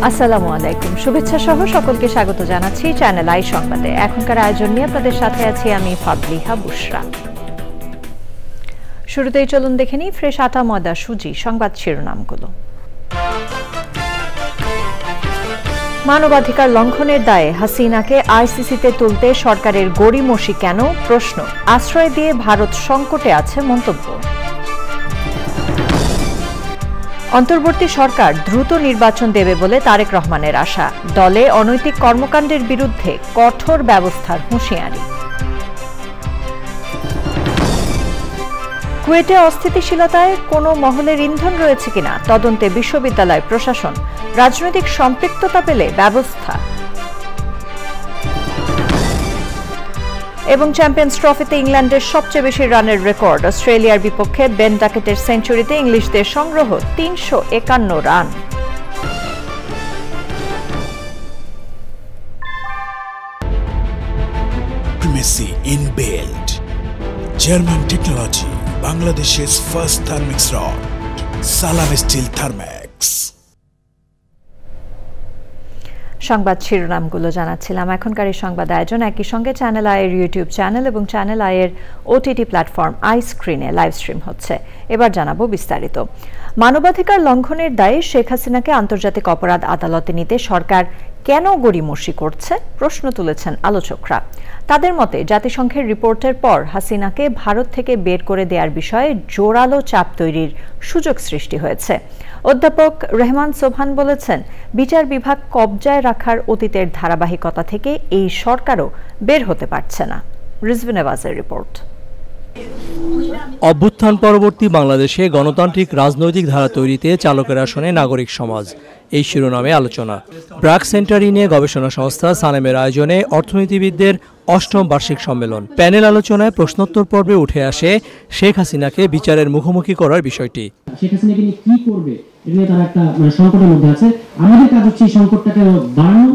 আসসালামু আলাইকুম, শুভেচ্ছা সহ সকলকে স্বাগত জানাচ্ছি চ্যানেল আই সংবাদে। এখনকার আয়োজন নিয়ে আপনাদের সাথে আছি আমি ফাবলিহা বুশরা। শুরুতেই চলুন দেখে নিই ফ্রেশ আটা ময়দা সুজি সংবাদ শিরোনামগুলো। মানবাধিকার লঙ্ঘনের দায়ে হাসিনাকে আইসিসিতে তুলতে সরকারের গড়িমসি কেন প্রশ্ন, আশ্রয় দিয়ে ভারত সংকটে আছে মন্তব্য। অন্তর্বর্তী সরকার দ্রুত নির্বাচন দেবে বলে তারেক রহমানের আশা, দলে অনৈতিক কর্মকাণ্ডের বিরুদ্ধে কঠোর ব্যবস্থার হুঁশিয়ারি। কুয়েটে অস্থিতিশীলতায় কোনো মহলের ইন্ধন রয়েছে কিনা তদন্তে বিশ্ববিদ্যালয় প্রশাসন, রাজনৈতিক সম্পৃক্ততা পেলে ব্যবস্থা। এবং চ্যাম্পিয়ন্স ট্রফিতে ইংল্যান্ডের সবচেয়ে বেশি রানের রেকর্ড, অস্ট্রেলিয়ার বিপক্ষে বেন ডাকেটের সেঞ্চুরিতে ইংলিশদের সংগ্রহ ৩৫১ run. Primacy inbuilt. German technology, Bangladesh's first thermix rod, Salam Steel Thermax. সংবাদ শিরোনামগুলো জানাচ্ছিলাম। এখনকার এই সংবাদ আয়োজন একই সঙ্গে চ্যানেল আইয়ের ইউটিউব চ্যানেল এবং চ্যানেল আইয়ের ওটিটি প্ল্যাটফর্ম আই স্ক্রিনে লাইভ স্ট্রিম হচ্ছে। এবার জানাবো বিস্তারিত। মানবাধিকার লঙ্ঘনের দায়ে শেখ হাসিনাকে আন্তর্জাতিক অপরাধ আদালতে নিতে সরকার কেন গড়িমসি করছে প্রশ্ন তুলেছেন আলোচকরা। তাদের মতে জাতিসংঘের রিপোর্টের পর হাসিনাকে ভারত থেকে বের করে দেওয়ার বিষয়ে জোরালো চাপ তৈরির সুযোগ সৃষ্টি হয়েছে। অধ্যাপক রেহমান সোবহান বলেছেন, বিচার বিভাগ কবজায় রাখার অতীতের ধারাবাহিকতা থেকে এই সরকারও বের হতে পারছে না। রিজভি নেওয়াজের রিপোর্ট। অভ্যুত্থান পরবর্তী বাংলাদেশে গণতান্ত্রিক রাজনৈতিক ধারা তৈরিতে চালকেরা শোনে নাগরিক সমাজ, এই শিরোনামে আলোচনা। ব্র্যাক সেন্টার নিয়ে গবেষণা সংস্থা সালেমের আয়োজনে অর্থনীতিবিদদের ৮ম বার্ষিক সম্মেলন। প্যানেল আলোচনায় প্রশ্নোত্তর পর্বে উঠে আসে শেখ হাসিনাকে বিচারের মুখোমুখি করার বিষয়টি। শেখ হাসিনাকে নিয়ে কি করবে এটা নিয়ে তারা একটা সংকটের মধ্যে আছে। আমাদের কাজ হচ্ছে এই সংকটটাকে বাড়ানো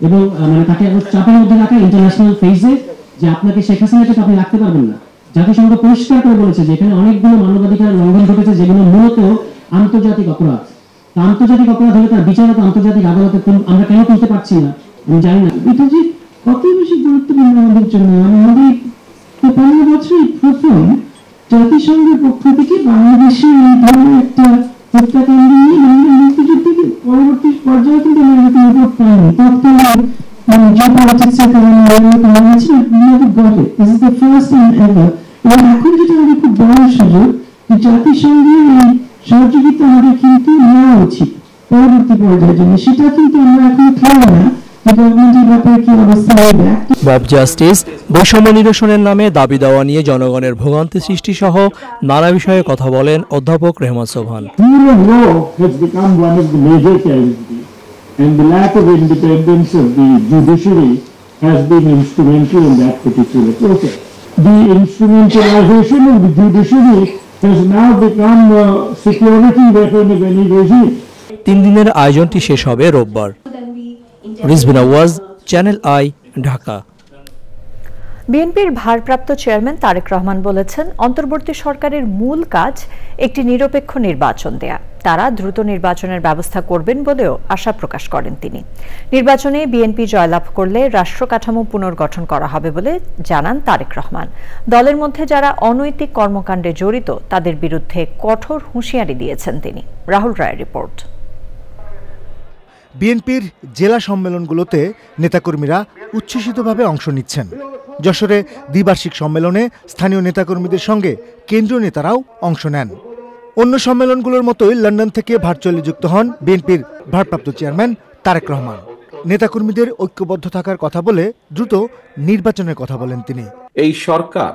এবং তাকে চাপের মধ্যে রাখা ইন্টারন্যাশনাল ফেজে, যে আপনাকে শেখ হাসিনাকে আপনি রাখতে পারবেন না। জাতিসংঘ পরিষ্কার করে বলেছে যে এখানে অনেকগুলো মানবাধিকার লঙ্ঘন ঘটেছে যেগুলো মূলত আন্তর্জাতিক অপরাধ। আন্তর্জাতিক অপরাধ হলে তার বিচারক আন্তর্জাতিক আদালতে আমরা কেন তুলতে পারছি না আমি জানি না। এটা যে কত বেশি গুরুত্বপূর্ণ আমাদের জন্য। আমাদের ৫৫ বছরের প্রথম জাতিসংঘের পক্ষ থেকে বাংলাদেশের এই ধরনের একটা হত্যাকাণ্ড নিয়ে বাংলাদেশ মুক্তিযুদ্ধের পরবর্তী পর্যায়ে কিন্তু আমরা এরকম রিপোর্ট পাইনি। তৎকালীন জিওপলিটিক্সের কারণে এখন যেটা আমাদের খুব বড় সুযোগ, জাতিসংঘের এই সহযোগিতা আমাদের কিন্তু নেওয়া উচিত পরবর্তী পর্যায়ের জন্য। সেটা কিন্তু আমরা এখন খেলাম না। মব জাস্টিস, বৈষম্য নিরসনের নামে দাবি দেওয়া নিয়ে জনগণের ভোগান্তি সৃষ্টি সহ নানা বিষয়ে কথা বলেন অধ্যাপক Rehman Sobhan. And the lack of independence of the judiciary has been instrumental in that particular process. The instrumentalization of the judiciary has now become a security weapon of any regime. 3 দিনের আয়োজনটি শেষ হবে রোববার। Rizvi Newaz, channel I, Dhaka. বিএনপির ভারপ্রাপ্ত chairman Tarique Rahman বলেছেন, অন্তর্বর্তী সরকারের মূল কাজ একটি নিরপেক্ষ নির্বাচন দেয়া। তারা দ্রুত নির্বাচনের ব্যবস্থা করবেন বলেও আশা প্রকাশ করেন তিনি। নির্বাচনে বিএনপি জয়লাভ করলে রাষ্ট্র কাঠামো পুনর্গঠন করা হবে বলে জানান তারেক রহমান। দলের মধ্যে যারা অনৈতিক কর্মকাণ্ডে জড়িত তাদের বিরুদ্ধে কঠোর হুঁশিয়ারি দিয়েছেন তিনি। রাহুল রায়ের রিপোর্ট। বিএনপির জেলা সম্মেলনগুলোতে নেতাকর্মীরা উচ্ছ্বসিতভাবে অংশ নিচ্ছেন। যশোরে দ্বিবার্ষিক সম্মেলনে স্থানীয় নেতাকর্মীদের সঙ্গে কেন্দ্রীয় নেতারাও অংশ নেন। অন্য সম্মেলনগুলোর মতোই লন্ডন থেকে ভার্চুয়ালি যুক্ত হন বিএনপির ভারপ্রাপ্ত চেয়ারম্যান তারেক রহমান। নেতাকর্মীদের ঐক্যবদ্ধ থাকার কথা বলে দ্রুত নির্বাচনের কথা বলেন তিনি। এই সরকার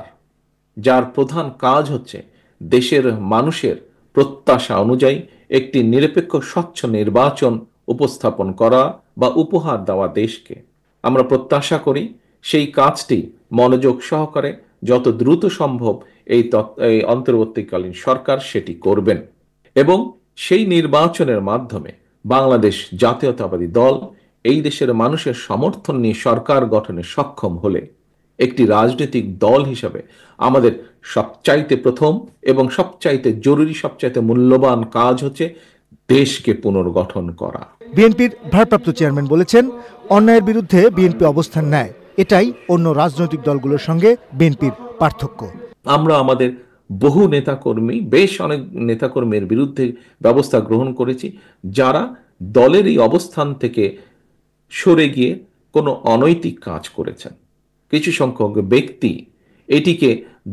যার প্রধান কাজ হচ্ছে দেশের মানুষের প্রত্যাশা অনুযায়ী একটি নিরপেক্ষ স্বচ্ছ নির্বাচন উপস্থাপন করা বা উপহার দেওয়া দেশকে, আমরা প্রত্যাশা করি সেই কাজটি মনোযোগ সহকারে যত দ্রুত সম্ভব এই অন্তর্বর্তীকালীন সরকার সেটি করবেন এবং সেই নির্বাচনের মাধ্যমে বাংলাদেশ জাতীয়তাবাদী দল এই দেশের মানুষের সমর্থন নিয়ে সরকার গঠনে সক্ষম হলে একটি রাজনৈতিক দল হিসেবে আমাদের সবচাইতে প্রথম এবং সবচাইতে জরুরি, সবচাইতে মূল্যবান কাজ হচ্ছে দেশকে পুনর্গঠন করা। বিএনপির ভারপ্রাপ্ত চেয়ারম্যান বলেছেন, অন্যায়ের বিরুদ্ধে বিএনপি অবস্থান নেয়, এটাই অন্য রাজনৈতিক দলগুলোর সঙ্গে বিএনপির পার্থক্য। আমরা আমাদের বহু নেতাকর্মী, বেশ অনেক নেতাকর্মীর বিরুদ্ধে ব্যবস্থা গ্রহণ করেছি, যারা দলের এই অবস্থান থেকে সরে গিয়ে কোনো অনৈতিক কাজ করেছেন। কিছু সংখ্যক ব্যক্তি এটিকে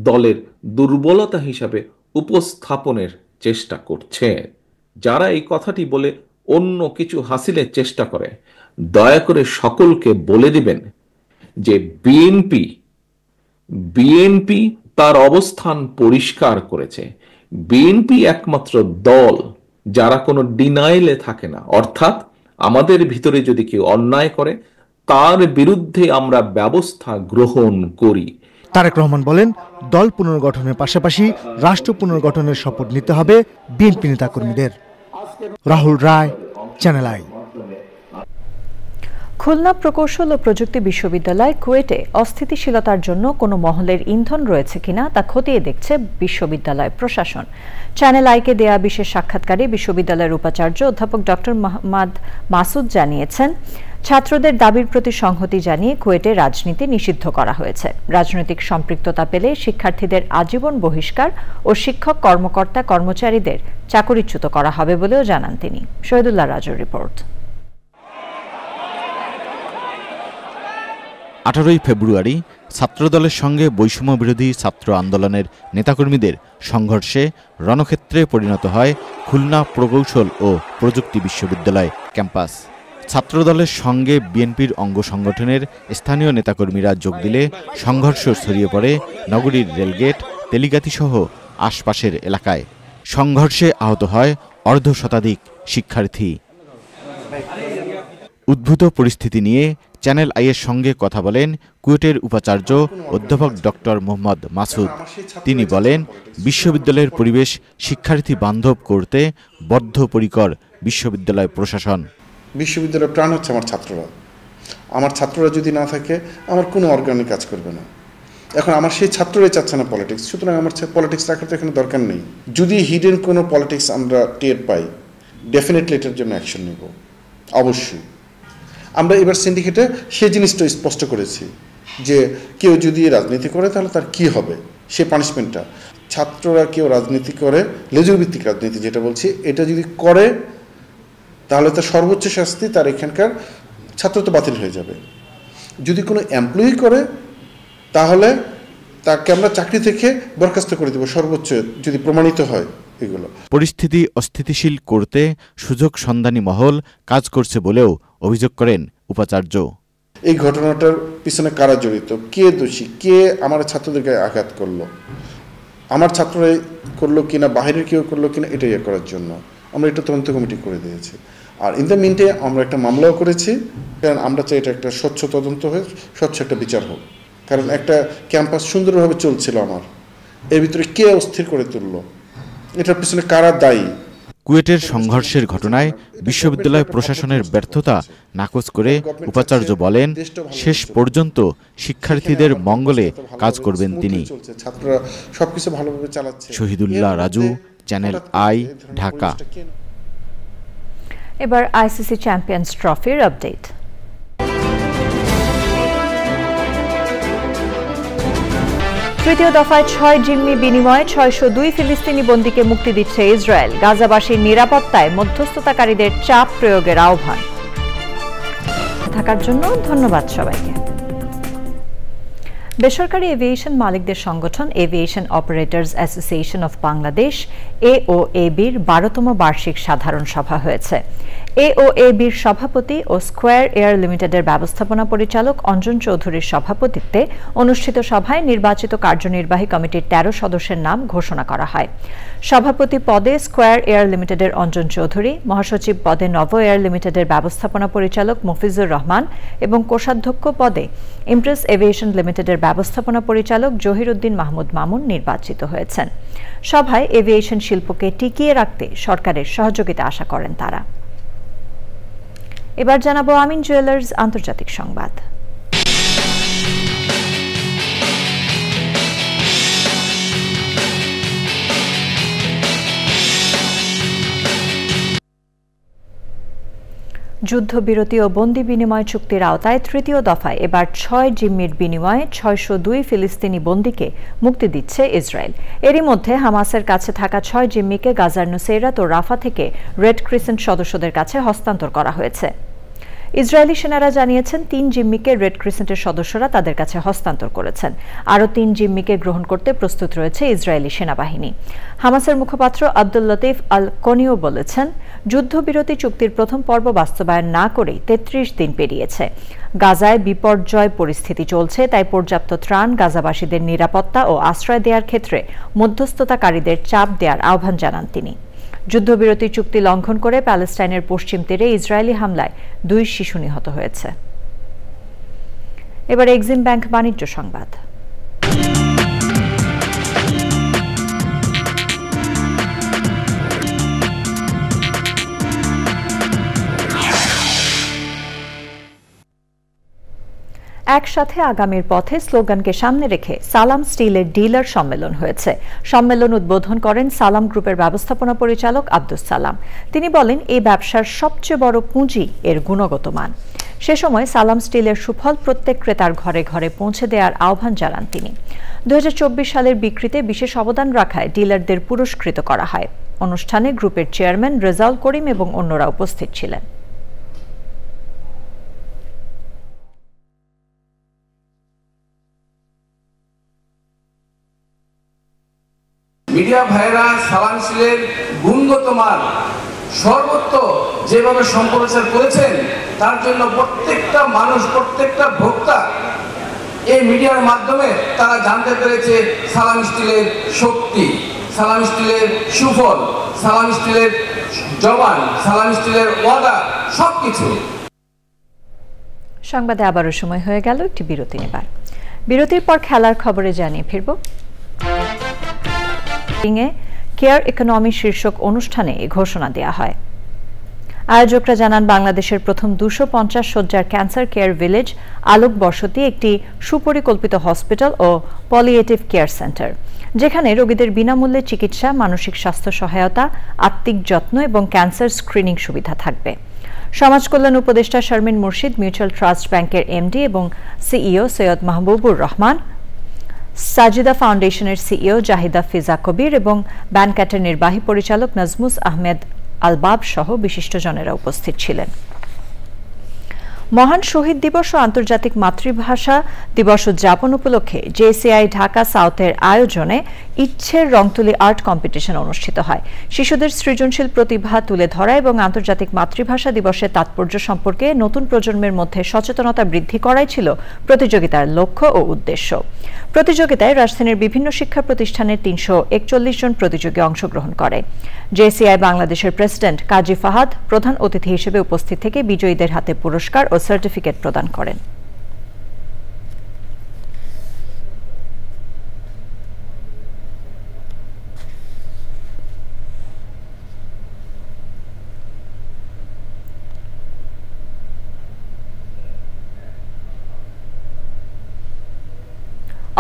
দলের দুর্বলতা হিসাবে উপস্থাপনের চেষ্টা করছে। যারা এই কথাটি বলে অন্য কিছু হাসিলের চেষ্টা করে, দয়া করে সকলকে বলে দিবেন যে বিএনপি তার অবস্থান পরিষ্কার করেছে। বিএনপি একমাত্র দল যারা কোনো ডিনাইলে থাকে না, অর্থাৎ আমাদের ভিতরে যদি কেউ অন্যায় করে তার বিরুদ্ধে আমরা ব্যবস্থা গ্রহণ করি। তারেক রহমান বলেন, দল পুনর্গঠনের পাশাপাশি রাষ্ট্র পুনর্গঠনের শপথ নিতে হবে বিএনপি নেতাকর্মীদের। রাহুল রায়, চ্যানেল আই। খুলনা প্রকৌশল ও প্রযুক্তি বিশ্ববিদ্যালয় কুয়েটে অস্থিতিশীলতার জন্য কোনো মহলের ইন্ধন রয়েছে কিনা তা খতিয়ে দেখছে বিশ্ববিদ্যালয় প্রশাসন। চ্যানেল আইকে দেয়া বিশেষ সাক্ষাৎকারে বিশ্ববিদ্যালয়ের উপাচার্য অধ্যাপক ডক্টর মোহাম্মদ মাসুদ জানিয়েছেন, ছাত্রদের দাবির প্রতি সংহতি জানিয়ে কুয়েটে রাজনীতি নিষিদ্ধ করা হয়েছে। রাজনৈতিক সম্পৃক্ততা পেলে শিক্ষার্থীদের আজীবন বহিষ্কার ও শিক্ষক কর্মকর্তা কর্মচারীদের চাকরিচ্যুত করা হবে বলেও জানান তিনি। শহীদুল্লাহ রাজুর রিপোর্ট। 18 ফেব্রুয়ারি ছাত্রদলের সঙ্গে বৈষম্য বিরোধী ছাত্র আন্দোলনের নেতাকর্মীদের সংঘর্ষে রণক্ষেত্রে পরিণত হয় খুলনা প্রকৌশল ও প্রযুক্তি বিশ্ববিদ্যালয় ক্যাম্পাস। ছাত্রদলের সঙ্গে বিএনপির অঙ্গ সংগঠনের স্থানীয় নেতাকর্মীরা যোগ দিলে সংঘর্ষ ছড়িয়ে পড়ে নগরীর রেলগেট, তেলিগাতিসহ আশপাশের এলাকায়। সংঘর্ষে আহত হয় অর্ধশতাধিক শিক্ষার্থী। উদ্ভূত পরিস্থিতি নিয়ে চ্যানেল আইয়ের সঙ্গে কথা বলেন কুয়েটের উপাচার্য অধ্যাপক ডক্টর মোহাম্মদ মাসুদ। তিনি বলেন, বিশ্ববিদ্যালয়ের পরিবেশ শিক্ষার্থী বান্ধব করতে বদ্ধপরিকর বিশ্ববিদ্যালয় প্রশাসন। বিশ্ববিদ্যালয়ের প্রাণ হচ্ছে আমার ছাত্ররা। আমার ছাত্ররা যদি না থাকে আমার কোনো অর্গানিক কাজ করবে না। এখন আমার সেই ছাত্ররাই চাচ্ছে না পলিটিক্স, সুতরাং আমার পলিটিক্স রাখার তো এখানে দরকার নেই। যদি হিডেন কোনো পলিটিক্স আমরা টের পাই, ডেফিনেটলি এটার জন্য অ্যাকশন নেব, অবশ্যই। আমরা এবার সিন্ডিকেটে সেই জিনিসটা স্পষ্ট করেছি যে কেউ যদি রাজনীতি করে তাহলে তার কি হবে, সে পানিশমেন্টটা। ছাত্ররা কেউ রাজনীতি করে, লেজুর ভিত্তিক রাজনীতি যেটা বলছি, এটা যদি করে তাহলে তার সর্বোচ্চ শাস্তি, তার এখানকার ছাত্রত্ব বাতিল হয়ে যাবে। যদি কোনো এমপ্লয়ি করে তাহলে তাকে আমরা চাকরি থেকে বরখাস্ত করে দেব সর্বোচ্চ, যদি প্রমাণিত হয় এগুলো। পরিস্থিতি অস্থিতিশীল করতে সুযোগ সন্ধানী মহল কাজ করছে বলেও অভিযোগ করেন উপাচার্য। এই ঘটনাটার পিছনে কারা জড়িত, কে দোষী, কে আমার ছাত্রদেরকে আঘাত করলো, আমার ছাত্ররাই করলো কিনা, বাইরের কেউ করলো কিনা, এটা ইয়ে করার জন্য আমরা একটা তদন্ত কমিটি করে দিয়েছি। আর ইন দ্য মিনটে আমরা একটা মামলাও করেছি, কারণ আমরা চাই এটা একটা স্বচ্ছ তদন্ত হয়ে স্বচ্ছ একটা বিচার হোক। কারণ একটা ক্যাম্পাস সুন্দরভাবে চলছিল আমার, এর ভিতরে কে অস্থির করে তুললো, এটার পিছনে কারা দায়ী। কুয়েটের সংঘর্ষের ঘটনায় বিশ্ববিদ্যালয় প্রশাসনের ব্যর্থতা নাকচ করে উপাচার্য বলেন, শেষ পর্যন্ত শিক্ষার্থীদের মঙ্গলে কাজ করবেন তিনি। ছাত্ররা সবকিছু ভালোভাবে চালাচ্ছে। Shahidullah Raju, channel I, Dhaka. এবার আইসিসি চ্যাম্পিয়ন্স ট্রফির আপডেট। তৃতীয় দফায় 6 জিম্মি বিনিময়ে 602 ফিলিস্তিনি বন্দীকে মুক্তি দিচ্ছে ইসরায়েল। গাজাবাসীর নিরাপত্তায় মধ্যস্থতাকারীদের চাপ প্রয়োগের আহ্বান। থাকার জন্য ধন্যবাদ সবাইকে। বেসরকারি এভিয়েশন মালিকদের সংগঠন aviation operators association of Bangladesh এওএবির 12তম বার্ষিক সাধারণ সভা হয়েছে। এওএবির সভাপতি ও স্কয়ার এয়ার লিমিটেডের ব্যবস্থাপনা পরিচালক অঞ্জন চৌধুরীর সভাপতিত্বে অনুষ্ঠিত সভায় নির্বাচিত কার্যনির্বাহী কমিটির 13 সদস্যের নাম ঘোষণা করা হয়। সভাপতি পদে স্কয়ার এয়ার লিমিটেডের অঞ্জন চৌধুরী, মহাসচিব পদে নভ এয়ার লিমিটেডের ব্যবস্থাপনা পরিচালক মফিজুর রহমান এবং কোষাধ্যক্ষ পদে ইমপ্রেস এভিয়েশন লিমিটেডের ব্যবস্থাপনা পরিচালক জহিরুদ্দিন মাহমুদ মামুন নির্বাচিত হয়েছেন। সভায় এভিয়েশন শিল্পকে টিকিয়ে রাখতে সরকারের সহযোগিতা আশা করেন তারা। এবার জানাবো আমিন জুয়েলার্স আন্তর্জাতিক সংবাদ। যুদ্ধবিরতি ও বন্দি বিনিময় চুক্তির আওতায় তৃতীয় দফায় এবার ৬ জিম্মির বিনিময়ে ৬০২ ফিলিস্তিনি বন্দীকে মুক্তি দিচ্ছে ইসরায়েল। এরই মধ্যে হামাসের কাছে থাকা ৬ জিম্মিকে গাজার নুসেইরাত ও রাফা থেকে রেড ক্রিসেন্ট সদস্যদের কাছে হস্তান্তর করা হয়েছে। ইসরায়েলি সেনারা জানিয়েছেন ৩ জিম্মিকে রেড ক্রিসেন্টের সদস্যরা তাদের কাছে হস্তান্তর করেছেন। আরও ৩ জিম্মিকে গ্রহণ করতে প্রস্তুত রয়েছে ইসরায়েলি সেনাবাহিনী। হামাসের মুখপাত্র আব্দুল লতিফ আল কনিও বলেছেন, যুদ্ধবিরতি চুক্তির প্রথম পর্ব বাস্তবায়ন না করেই ৩৩ দিন পেরিয়েছে। গাজায় বিপর্যয় পরিস্থিতি চলছে, তাই পর্যাপ্ত ত্রাণ, গাজাবাসীদের নিরাপত্তা ও আশ্রয় দেওয়ার ক্ষেত্রে মধ্যস্থতাকারীদের চাপ দেওয়ার আহ্বান জানান তিনি। যুদ্ধবিরতি চুক্তি লঙ্ঘন করে প্যালেস্টাইনের পশ্চিম তীরে ইসরায়েলি হামলায় 2 শিশু নিহত হয়েছে। এবার এক্সিম ব্যাংক বাণিজ্য সংবাদ। একসাথে আগামীর পথে স্লোগানকে সামনে রেখে সালাম স্টিলের ডিলার সম্মেলন হয়েছে। সম্মেলন উদ্বোধন করেন সালাম গ্রুপের ব্যবস্থাপনা পরিচালক আব্দুস সালাম। তিনি বলেন, এই ব্যবসার সবচেয়ে বড় পুঁজি এর গুণগত মান। সে সময় সালাম স্টিলের সুফল প্রত্যেক ক্রেতার ঘরে ঘরে পৌঁছে দেওয়ার আহ্বান জানান তিনি। 2024 সালের বিক্রিতে বিশেষ অবদান রাখায় ডিলারদের পুরস্কৃত করা হয়। অনুষ্ঠানে গ্রুপের চেয়ারম্যান রেজাউল করিম এবং অন্যরা উপস্থিত ছিলেন। মিডিয়া ভাইরা সালাম স্টিলের গুণগত মান সর্বত্র যেভাবে সম্প্রচার করেছেন, তার জন্য প্রত্যেকটা মানুষ, প্রত্যেকটা ভোক্তা এই মিডিয়ার মাধ্যমে তারা জানতে পেরেছে সালাম স্টিলের শক্তি, সালাম স্টিলের সুফল, সালাম স্টিলের জবান, সালাম স্টিলের ওয়াদা, সবকিছু। সংবাদে আবারও সময় হয়ে গেল একটি বিরতি নেবার। বিরতির পর খেলার খবরে জানিয়ে ফিরব। কেয়ার ইকোনমি শীর্ষক অনুষ্ঠানে ঘোষণা দেওয়া হয়। আয়োজকরা জানান, বাংলাদেশের প্রথম 250 শয্যার ক্যান্সার কেয়ার ভিলেজ আলোক বসতি একটি সুপরিকল্পিত হসপিটাল ও পলিয়েটিভ কেয়ার সেন্টার, যেখানে রোগীদের বিনামূল্যে চিকিৎসা, মানসিক স্বাস্থ্য সহায়তা, আত্মিক যত্ন এবং ক্যান্সার স্ক্রিনিং সুবিধা থাকবে। সমাজ কল্যাণ উপদেষ্টা শারমিন মুর্শিদ, মিউচুয়াল ট্রাস্ট ব্যাংকের এমডি এবং সিইও সৈয়দ মাহবুবুর রহমান, সাজিদা ফাউন্ডেশনের সিইও জাহিদা ফিজা কবির এবং ব্যানক্যাটের নির্বাহী পরিচালক নাজমুস আহমেদ আলবাব সহ বিশিষ্টজনেরা উপস্থিত ছিলেন। মহান শহীদ দিবস ও আন্তর্জাতিক মাতৃভাষা দিবস উদযাপন উপলক্ষে জেসিআই ঢাকা সাউথের আয়োজনে ইচ্ছের রংতুলি আর্ট কম্পিটিশন অনুষ্ঠিত হয়। শিশুদের সৃজনশীল প্রতিভা তুলে ধরা এবং আন্তর্জাতিক মাতৃভাষা দিবসের তাৎপর্য সম্পর্কে নতুন প্রজন্মের মধ্যে সচেতনতা বৃদ্ধি করাই ছিল প্রতিযোগিতার লক্ষ্য ও উদ্দেশ্য। প্রতিযোগিতায় রাজধানীর বিভিন্ন শিক্ষা প্রতিষ্ঠানের 341 জন প্রতিযোগী অংশগ্রহণ করে। জেসিআই বাংলাদেশের প্রেসিডেন্ট কাজী ফাহাদ প্রধান অতিথি হিসেবে উপস্থিত থেকে বিজয়ীদের হাতে পুরস্কার ও সার্টিফিকেট প্রদান করেন।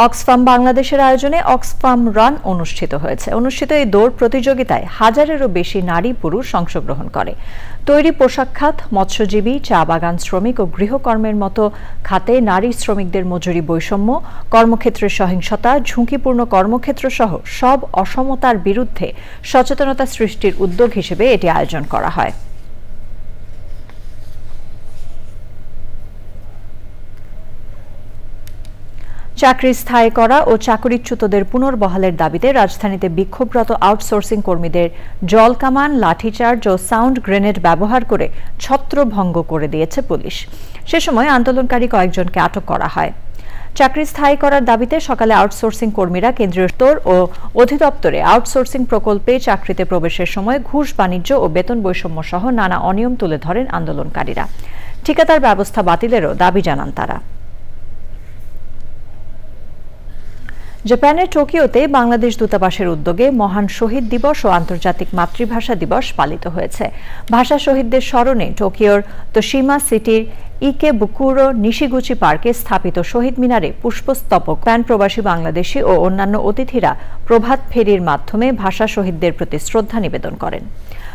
অক্সফাম বাংলাদেশের আয়োজনে অক্সফাম রান অনুষ্ঠিত হয়েছে। অনুষ্ঠিত এই দৌড় প্রতিযোগিতায় 1000-এরও বেশি নারী পুরুষ অংশগ্রহণ করে। তৈরি পোশাক খাত, মৎস্যজীবী, চা বাগান শ্রমিক ও গৃহকর্মের মতো খাতে নারী শ্রমিকদের মজুরি বৈষম্য, কর্মক্ষেত্রের সহিংসতা, ঝুঁকিপূর্ণ কর্মক্ষেত্র সহ সব অসমতার বিরুদ্ধে সচেতনতা সৃষ্টির উদ্যোগ হিসেবে এটি আয়োজন করা হয়। চাকরি স্থায়ী করা ও চাকরিচ্যুতদের পুনর্বহালের দাবিতে রাজধানীতে বিক্ষোভরত আউটসোর্সিং কর্মীদের জলকামান, লাঠিচার্জ ও সাউন্ড গ্রেনেড ব্যবহার করে ছত্রভঙ্গ করে দিয়েছে পুলিশ। সে সময় আন্দোলনকারী কয়েকজনকে আটক করা হয়। চাকরি স্থায়ী করার দাবিতে সকালে আউটসোর্সিং কর্মীরা কেন্দ্রীয় স্তর ও অধিদপ্তরে আউটসোর্সিং প্রকল্পে চাকরিতে প্রবেশের সময় ঘুষ, বাণিজ্য ও বেতন বৈষম্য সহ নানা অনিয়ম তুলে ধরেন আন্দোলনকারীরা। ঠিকাদার ব্যবস্থা বাতিলেরও দাবি জানান তারা। জাপানের টোকিওতে বাংলাদেশ দূতাবাসের উদ্যোগে মহান শহীদ দিবস ও আন্তর্জাতিক মাতৃভাষা দিবস পালিত হয়েছে। ভাষা শহীদদের স্মরণে টোকিওর তোশিমা সিটির ইকেবুকুরো নিশিগুচি পার্কে স্থাপিত শহীদ মিনারে পুষ্পস্তবক প্যান প্রবাসী বাংলাদেশি ও অন্যান্য অতিথিরা প্রভাত ফেরির মাধ্যমে ভাষা শহীদদের প্রতি শ্রদ্ধা নিবেদন করেন।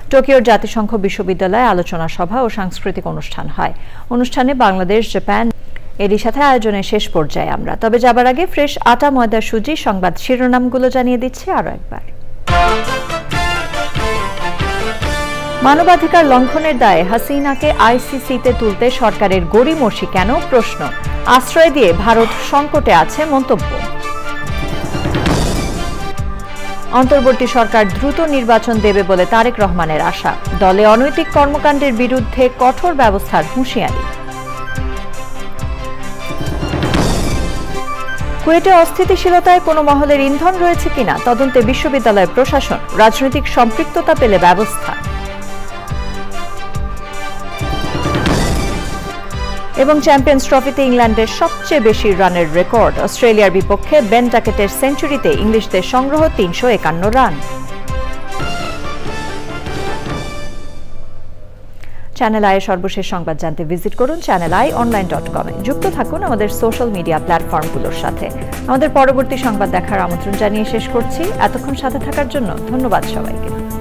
টোকিওর জাতিসংঘ বিশ্ববিদ্যালয়ে আলোচনা সভা ও সাংস্কৃতিক অনুষ্ঠান হয়। অনুষ্ঠানে বাংলাদেশ, জাপান এরই সাথে আয়োজনের শেষ পর্যায়ে আমরা। তবে যাবার আগে ফ্রেশ আটা ময়দা সুজি সংবাদ শিরোনামগুলো জানিয়ে দিচ্ছি আরও একবার। মানবাধিকার লঙ্ঘনের দায়ে হাসিনাকে আইসিসিতে তুলতে সরকারের গড়িমসি কেন প্রশ্ন। আশ্রয় দিয়ে ভারত সংকটে আছে মন্তব্য। অন্তর্বর্তী সরকার দ্রুত নির্বাচন দেবে বলে তারেক রহমানের আশা। দলে অনৈতিক কর্মকাণ্ডের বিরুদ্ধে কঠোর ব্যবস্থার হুঁশিয়ারি। কুয়েটে অস্থিতিশীলতায় কোনো মহলের ইন্ধন রয়েছে কিনা তদন্তে বিশ্ববিদ্যালয় প্রশাসন। রাজনৈতিক সম্পৃক্ততা পেলে ব্যবস্থা। এবং চ্যাম্পিয়ন্স ট্রফিতে ইংল্যান্ডের সবচেয়ে বেশি রানের রেকর্ড। অস্ট্রেলিয়ার বিপক্ষে বেন ডাকেটের সেঞ্চুরিতে ইংলিশদের সংগ্রহ 351 রান। চ্যানেল আই সর্বশেষ সংবাদ জানতে ভিজিট করুন channelionline.com এ। যুক্ত থাকুন আমাদের সোশ্যাল মিডিয়া প্ল্যাটফর্মগুলোর সাথে। আমাদের পরবর্তী সংবাদ দেখার আমন্ত্রণ জানিয়ে শেষ করছি। এতক্ষণ সাথে থাকার জন্য ধন্যবাদ সবাইকে।